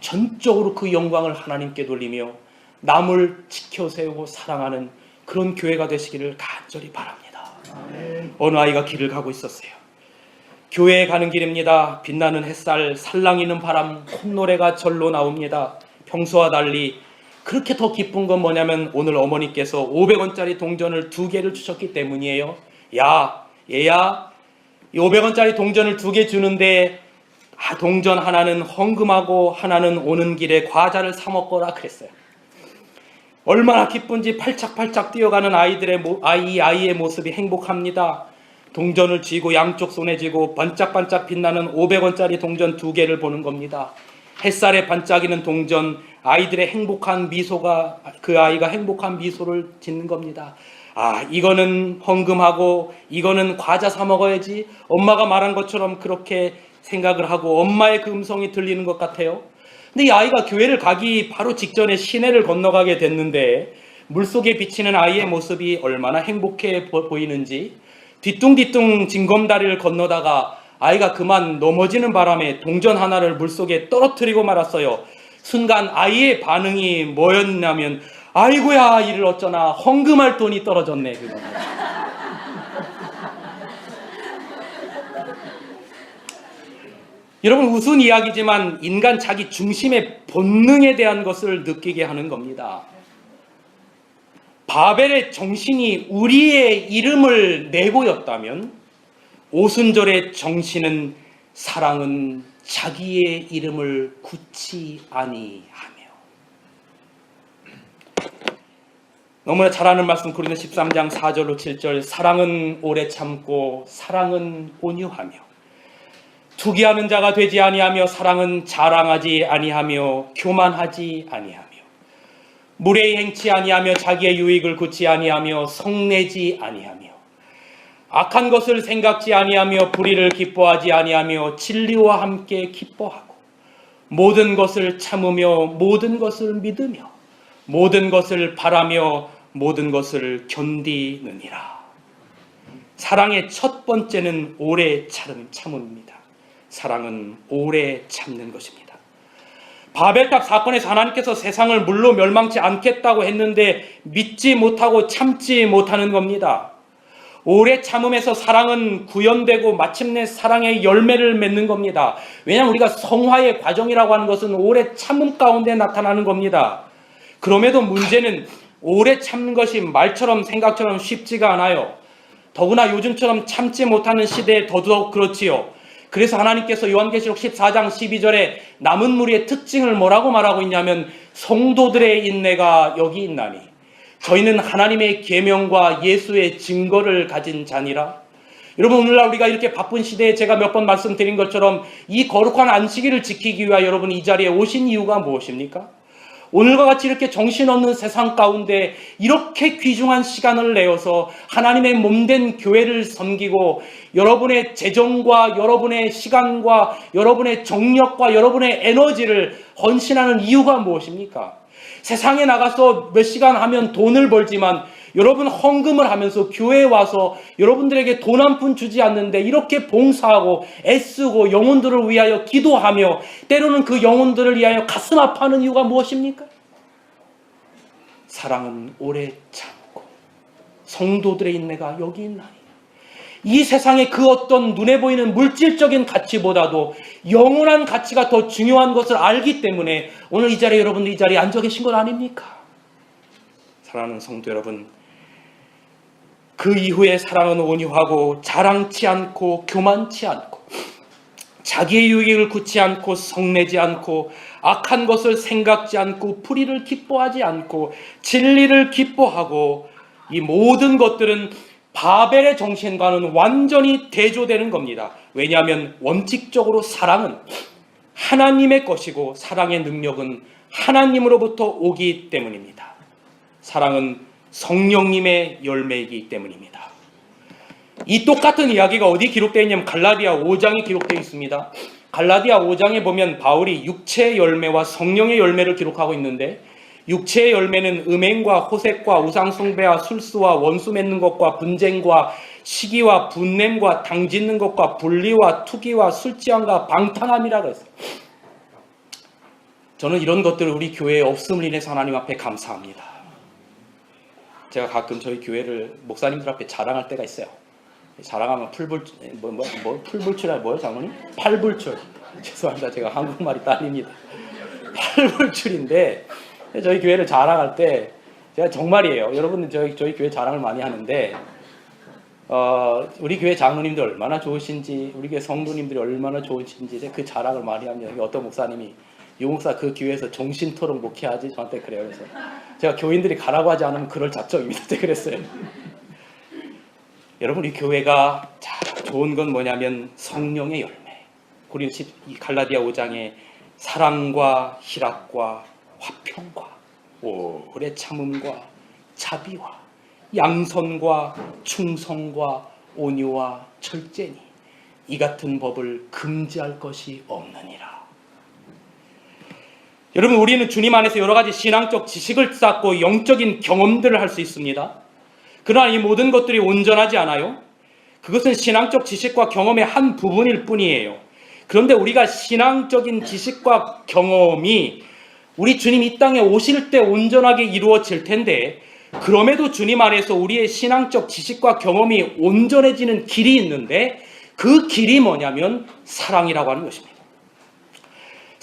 S1: 전적으로 그 영광을 하나님께 돌리며 남을 지켜 세우고 사랑하는 그런 교회가 되시기를 간절히 바랍니다. 어느 아이가 길을 가고 있었어요. 교회에 가는 길입니다. 빛나는 햇살, 살랑이는 바람, 콧노래가 절로 나옵니다. 평소와 달리 그렇게 더 기쁜 건 뭐냐면 오늘 어머니께서 500원짜리 동전을 2개를 주셨기 때문이에요. 야, 얘야, 이 500원짜리 동전을 2개 주는데 동전 하나는 헌금하고 하나는 오는 길에 과자를 사 먹거라 그랬어요. 얼마나 기쁜지 팔짝팔짝 뛰어가는 아이의 모습이 행복합니다. 동전을 쥐고 양쪽 손에 쥐고 반짝반짝 빛나는 500원짜리 동전 2개를 보는 겁니다. 햇살에 반짝이는 동전, 아이들의 행복한 미소가, 그 아이가 행복한 미소를 짓는 겁니다. 이거는 헌금하고 이거는 과자 사 먹어야지. 엄마가 말한 것처럼 그렇게 생각을 하고 엄마의 그 음성이 들리는 것 같아요. 근데 이 아이가 교회를 가기 바로 직전에 시내를 건너가게 됐는데 물속에 비치는 아이의 모습이 얼마나 행복해 보이는지 뒤뚱뒤뚱 징검다리를 건너다가 아이가 그만 넘어지는 바람에 동전 하나를 물속에 떨어뜨리고 말았어요. 순간 아이의 반응이 뭐였냐면 아이고야 이를 어쩌나 헌금할 돈이 떨어졌네. 그거. 여러분, 우스운 이야기지만 인간 자기 중심의 본능에 대한 것을 느끼게 하는 겁니다. 바벨의 정신이 우리의 이름을 내고였다면 오순절의 정신은 사랑은 자기의 이름을 굳지 아니하며. 너무나 잘 아는 말씀, 고린도 13장 4절로 7절. 사랑은 오래 참고 사랑은 온유하며 투기하는 자가 되지 아니하며 사랑은 자랑하지 아니하며 교만하지 아니하며 무례히 행치 아니하며 자기의 유익을 굳지 아니하며 성내지 아니하며 악한 것을 생각지 아니하며 불의를 기뻐하지 아니하며 진리와 함께 기뻐하고 모든 것을 참으며 모든 것을 믿으며 모든 것을 바라며 모든 것을 견디느니라. 사랑의 첫 번째는 오래 참음입니다. 사랑은 오래 참는 것입니다. 바벨탑 사건에서 하나님께서 세상을 물로 멸망치 않겠다고 했는데 믿지 못하고 참지 못하는 겁니다. 오래 참음에서 사랑은 구현되고 마침내 사랑의 열매를 맺는 겁니다. 왜냐하면 우리가 성화의 과정이라고 하는 것은 오래 참음 가운데 나타나는 겁니다. 그럼에도 문제는 오래 참는 것이 말처럼 생각처럼 쉽지가 않아요. 더구나 요즘처럼 참지 못하는 시대에 더더욱 그렇지요. 그래서 하나님께서 요한계시록 14장 12절에 남은 무리의 특징을 뭐라고 말하고 있냐면 성도들의 인내가 여기 있나니 저희는 하나님의 계명과 예수의 증거를 가진 자니라. 여러분, 오늘날 우리가 이렇게 바쁜 시대에 제가 몇 번 말씀드린 것처럼 이 거룩한 안식일을 지키기 위하여 여러분 이 자리에 오신 이유가 무엇입니까? 오늘과 같이 이렇게 정신없는 세상 가운데 이렇게 귀중한 시간을 내어서 하나님의 몸된 교회를 섬기고 여러분의 재정과 여러분의 시간과 여러분의 정력과 여러분의 에너지를 헌신하는 이유가 무엇입니까? 세상에 나가서 몇 시간 하면 돈을 벌지만 여러분 헌금을 하면서 교회에 와서 여러분들에게 돈 한 푼 주지 않는데 이렇게 봉사하고 애쓰고 영혼들을 위하여 기도하며 때로는 그 영혼들을 위하여 가슴 아파하는 이유가 무엇입니까? 사랑은 오래 참고 성도들의 인내가 여기 있나니. 이 세상의 그 어떤 눈에 보이는 물질적인 가치보다도 영원한 가치가 더 중요한 것을 알기 때문에 오늘 이 자리에 여러분들 이 자리에 앉아 계신 것 아닙니까? 사랑하는 성도 여러분, 그 이후에 사랑은 온유하고 자랑치 않고 교만치 않고 자기의 유익을 굳지 않고 성내지 않고 악한 것을 생각지 않고 불의를 기뻐하지 않고 진리를 기뻐하고 이 모든 것들은 바벨의 정신과는 완전히 대조되는 겁니다. 왜냐하면 원칙적으로 사랑은 하나님의 것이고 사랑의 능력은 하나님으로부터 오기 때문입니다. 사랑은 성령님의 열매이기 때문입니다. 이 똑같은 이야기가 어디 기록되어 있냐면 갈라디아 5장에 기록되어 있습니다. 갈라디아 5장에 보면 바울이 육체의 열매와 성령의 열매를 기록하고 있는데 육체의 열매는 음행과 호색과 우상숭배와 술수와 원수 맺는 것과 분쟁과 시기와 분냄과 당짓는 것과 분리와 투기와 술취함과 방탕함이라고 했어요. 저는 이런 것들을 우리 교회에 없음을 인해서 하나님 앞에 감사합니다. 제가 가끔 저희 교회를 목사님들 앞에 자랑할 때가 있어요. 자랑하면 풀불출이 뭐예요, 장모님? 팔불출. 죄송합니다. 제가 한국말이 딸립니다. 팔불출인데 저희 교회를 자랑할 때 제가 정말이에요. 여러분들 저희 교회 자랑을 많이 하는데 우리 교회 장로님들 얼마나 좋으신지 우리 교회 성도님들이 얼마나 좋으신지 그 자랑을 많이 하면 어떤 목사님이 유 목사 그 교회에서 정신토록 목회하지 저한테 그래요. 그래서 제가 교인들이 가라고 하지 않으면 그럴 작정입니다. 제가 그랬어요. 여러분 이 교회가 좋은 건 뭐냐면 성령의 열매. 우리 갈라디아 5장에 사랑과 희락과 화평과 오래 참음과 자비와 양선과 충성과 온유와 절제니 이 같은 법을 금지할 것이 없느니라. 여러분 우리는 주님 안에서 여러 가지 신앙적 지식을 쌓고 영적인 경험들을 할 수 있습니다. 그러나 이 모든 것들이 온전하지 않아요. 그것은 신앙적 지식과 경험의 한 부분일 뿐이에요. 그런데 우리가 신앙적인 지식과 경험이 우리 주님 이 땅에 오실 때 온전하게 이루어질 텐데 그럼에도 주님 안에서 우리의 신앙적 지식과 경험이 온전해지는 길이 있는데 그 길이 뭐냐면 사랑이라고 하는 것입니다.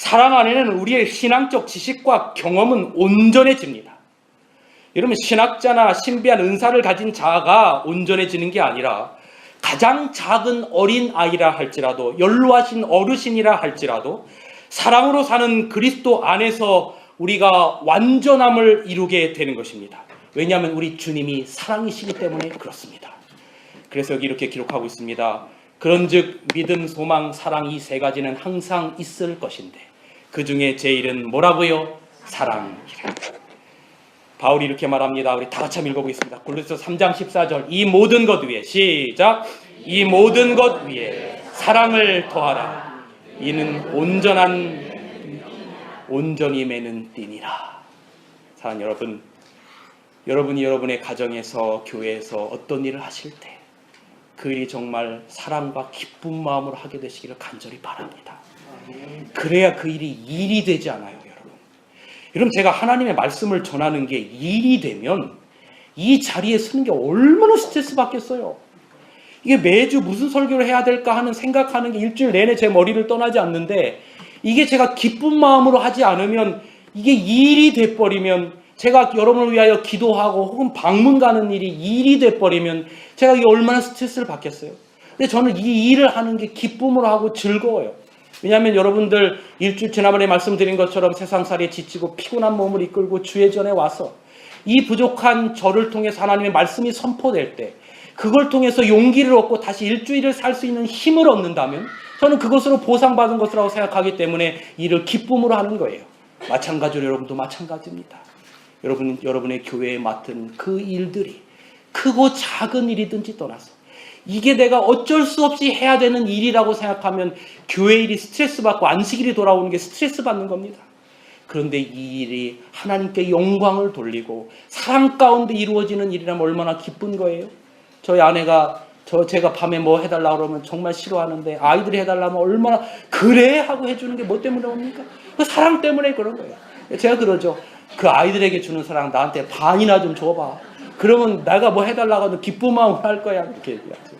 S1: 사랑 안에는 우리의 신앙적 지식과 경험은 온전해집니다. 여러분, 신학자나 신비한 은사를 가진 자가 온전해지는 게 아니라 가장 작은 어린 아이라 할지라도, 연로하신 어르신이라 할지라도 사랑으로 사는 그리스도 안에서 우리가 완전함을 이루게 되는 것입니다. 왜냐하면 우리 주님이 사랑이시기 때문에 그렇습니다. 그래서 여기 이렇게 기록하고 있습니다. 그런즉 믿음, 소망, 사랑 이 세 가지는 항상 있을 것인데 그 중에 제일은 뭐라고요? 사랑이라. 바울이 이렇게 말합니다. 우리 다 같이 한번 읽어보겠습니다. 골로새서 3장 14절. 이 모든 것 위에, 시작. 이 모든 것 위에 사랑을 더하라. 이는 온전히 매는 띠니라. 사랑하는 여러분, 여러분이 여러분의 가정에서, 교회에서 어떤 일을 하실 때 그 일이 정말 사랑과 기쁜 마음으로 하게 되시기를 간절히 바랍니다. 그래야 그 일이 일이 되지 않아요, 여러분. 여러분, 제가 하나님의 말씀을 전하는 게 일이 되면 이 자리에 서는 게 얼마나 스트레스 받겠어요. 이게 매주 무슨 설교를 해야 될까 하는 생각하는 게 일주일 내내 제 머리를 떠나지 않는데, 이게 제가 기쁜 마음으로 하지 않으면, 이게 일이 돼버리면, 제가 여러분을 위하여 기도하고 혹은 방문 가는 일이 일이 돼버리면 제가 이게 얼마나 스트레스를 받겠어요. 근데 저는 이 일을 하는 게 기쁨으로 하고 즐거워요. 왜냐하면 여러분들 일주일 지난번에 말씀드린 것처럼 세상살이에 지치고 피곤한 몸을 이끌고 주의 전에 와서 이 부족한 저를 통해서 하나님의 말씀이 선포될 때 그걸 통해서 용기를 얻고 다시 일주일을 살 수 있는 힘을 얻는다면 저는 그것으로 보상받은 것이라고 생각하기 때문에 일을 기쁨으로 하는 거예요. 마찬가지로 여러분도 마찬가지입니다. 여러분의 교회에 맡은 그 일들이 크고 작은 일이든지 떠나서 이게 내가 어쩔 수 없이 해야 되는 일이라고 생각하면 교회 일이 스트레스 받고 안식일이 돌아오는 게 스트레스 받는 겁니다. 그런데 이 일이 하나님께 영광을 돌리고 사랑 가운데 이루어지는 일이라면 얼마나 기쁜 거예요. 저희 아내가 제가 밤에 뭐 해달라고 그러면 정말 싫어하는데 아이들이 해달라면 얼마나 그래 하고 해주는 게 뭐 때문에 옵니까? 그 사랑 때문에 그런 거예요. 제가 그러죠. 그 아이들에게 주는 사랑 나한테 반이나 좀 줘봐. 그러면 내가 뭐 해달라고 하면 기쁜 마음으로 할 거야. 이렇게 얘기하죠.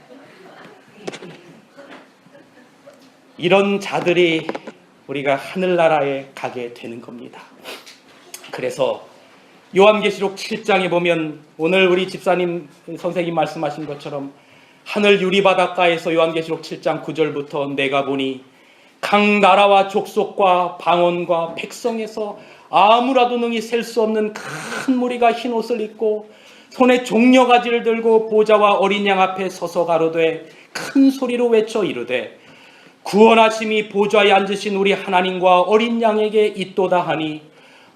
S1: 이런 자들이 우리가 하늘나라에 가게 되는 겁니다. 그래서 요한계시록 7장에 보면 오늘 우리 집사님 선생님 말씀하신 것처럼 하늘 유리바닷가에서 요한계시록 7장 9절부터 내가 보니 각 나라와 족속과 방언과 백성에서 아무라도 능히 셀 수 없는 큰 무리가 흰 옷을 입고 손에 종려가지를 들고 보좌와 어린 양 앞에 서서 가로되 큰 소리로 외쳐 이르되 구원하심이 보좌에 앉으신 우리 하나님과 어린 양에게 있도다 하니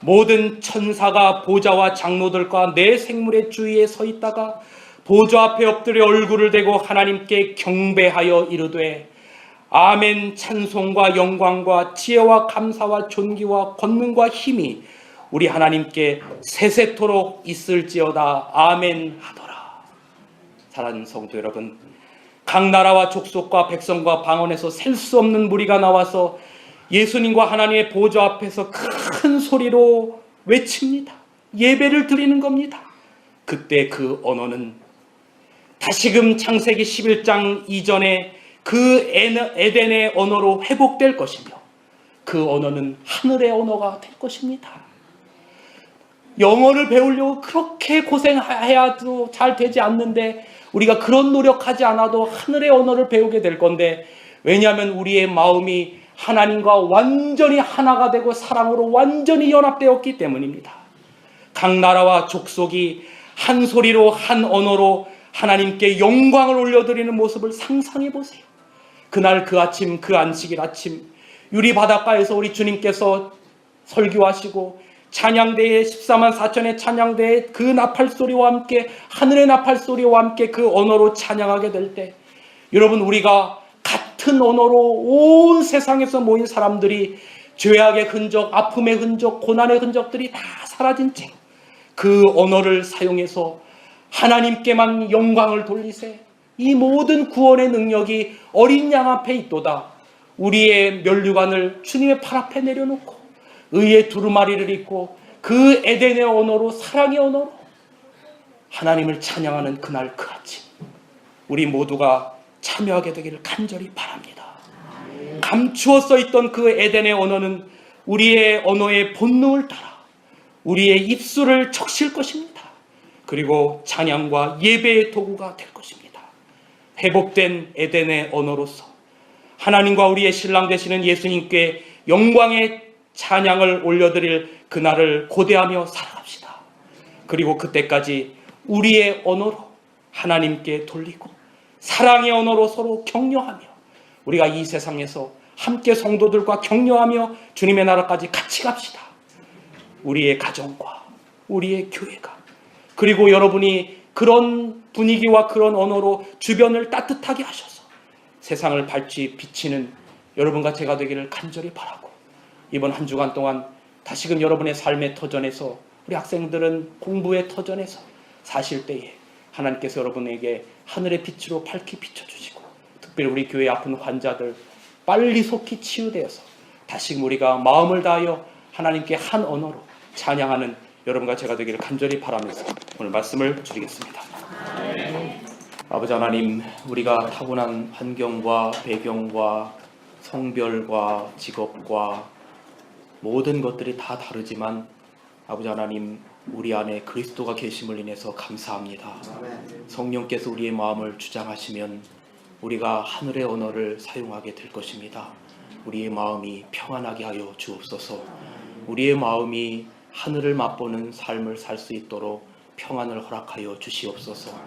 S1: 모든 천사가 보좌와 장로들과 내 생물의 주위에 서 있다가 보좌 앞에 엎드려 얼굴을 대고 하나님께 경배하여 이르되 아멘. 찬송과 영광과 지혜와 감사와 존귀와 권능과 힘이 우리 하나님께 세세토록 있을지어다. 아멘 하더라. 사랑하는 성도 여러분, 각 나라와 족속과 백성과 방언에서 셀 수 없는 무리가 나와서 예수님과 하나님의 보좌 앞에서 큰 소리로 외칩니다. 예배를 드리는 겁니다. 그때 그 언어는 다시금 창세기 11장 이전에 그 에덴의 언어로 회복될 것이며 그 언어는 하늘의 언어가 될 것입니다. 영어를 배우려고 그렇게 고생해야도 잘 되지 않는데 우리가 그런 노력하지 않아도 하늘의 언어를 배우게 될 건데, 왜냐하면 우리의 마음이 하나님과 완전히 하나가 되고 사랑으로 완전히 연합되었기 때문입니다. 각 나라와 족속이 한 소리로 한 언어로 하나님께 영광을 올려드리는 모습을 상상해 보세요. 그날 그 아침, 그 안식일 아침 유리 바닷가에서 우리 주님께서 설교하시고 찬양대의 14만 4천의 찬양대의 그 나팔소리와 함께 하늘의 나팔소리와 함께 그 언어로 찬양하게 될 때 여러분, 우리가 같은 언어로 온 세상에서 모인 사람들이 죄악의 흔적, 아픔의 흔적, 고난의 흔적들이 다 사라진 채 그 언어를 사용해서 하나님께만 영광을 돌리세. 이 모든 구원의 능력이 어린 양 앞에 있도다. 우리의 면류관을 주님의 팔 앞에 내려놓고 의의 두루마리를 입고 그 에덴의 언어로, 사랑의 언어로 하나님을 찬양하는 그날 그 아침 우리 모두가 참여하게 되기를 간절히 바랍니다. 감추어 써 있던 그 에덴의 언어는 우리의 언어의 본능을 따라 우리의 입술을 적실 것입니다. 그리고 찬양과 예배의 도구가 될 것입니다. 회복된 에덴의 언어로서 하나님과 우리의 신랑 되시는 예수님께 영광의 찬양을 올려드릴 그날을 고대하며 살아갑시다. 그리고 그때까지 우리의 언어로 하나님께 돌리고 사랑의 언어로 서로 격려하며 우리가 이 세상에서 함께 성도들과 격려하며 주님의 나라까지 같이 갑시다. 우리의 가정과 우리의 교회가, 그리고 여러분이 그런 분위기와 그런 언어로 주변을 따뜻하게 하셔서 세상을 밝히 비치는 여러분과 제가 되기를 간절히 바라고, 이번 한 주간 동안 다시금 여러분의 삶의 터전에서, 우리 학생들은 공부의 터전에서 사실 때에 하나님께서 여러분에게 하늘의 빛으로 밝히 비춰주시고, 특별히 우리 교회 아픈 환자들 빨리 속히 치유되어서 다시금 우리가 마음을 다하여 하나님께 한 언어로 찬양하는 여러분과 제가 되기를 간절히 바라면서 오늘 말씀을 드리겠습니다. 아버지 하나님, 우리가 타고난 환경과 배경과 성별과 직업과 모든 것들이 다 다르지만 아버지 하나님, 우리 안에 그리스도가 계심을 인해서 감사합니다. 성령께서 우리의 마음을 주장하시면 우리가 하늘의 언어를 사용하게 될 것입니다. 우리의 마음이 평안하게 하여 주옵소서. 우리의 마음이 하늘을 맛보는 삶을 살 수 있도록 평안을 허락하여 주시옵소서.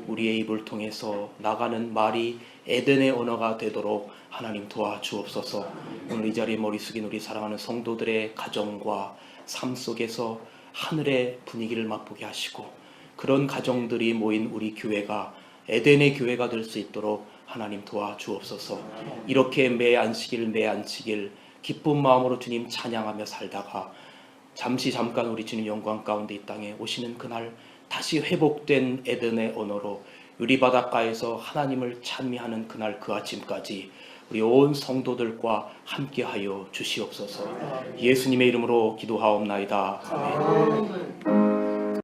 S1: 우리의 입을 통해서 나가는 말이 에덴의 언어가 되도록 하나님 도와주옵소서. 오늘 이 자리에 머리 숙인 우리 사랑하는 성도들의 가정과 삶 속에서 하늘의 분위기를 맛보게 하시고, 그런 가정들이 모인 우리 교회가 에덴의 교회가 될 수 있도록 하나님 도와주옵소서. 이렇게 매 안식일 기쁜 마음으로 주님 찬양하며 살다가 잠깐 우리 주님 영광 가운데 이 땅에 오시는 그날 다시 회복된 에덴의 언어로 유리바닷가에서 하나님을 찬미하는 그날 그 아침까지 우리 온 성도들과 함께하여 주시옵소서. 예수님의 이름으로 기도하옵나이다. 아멘.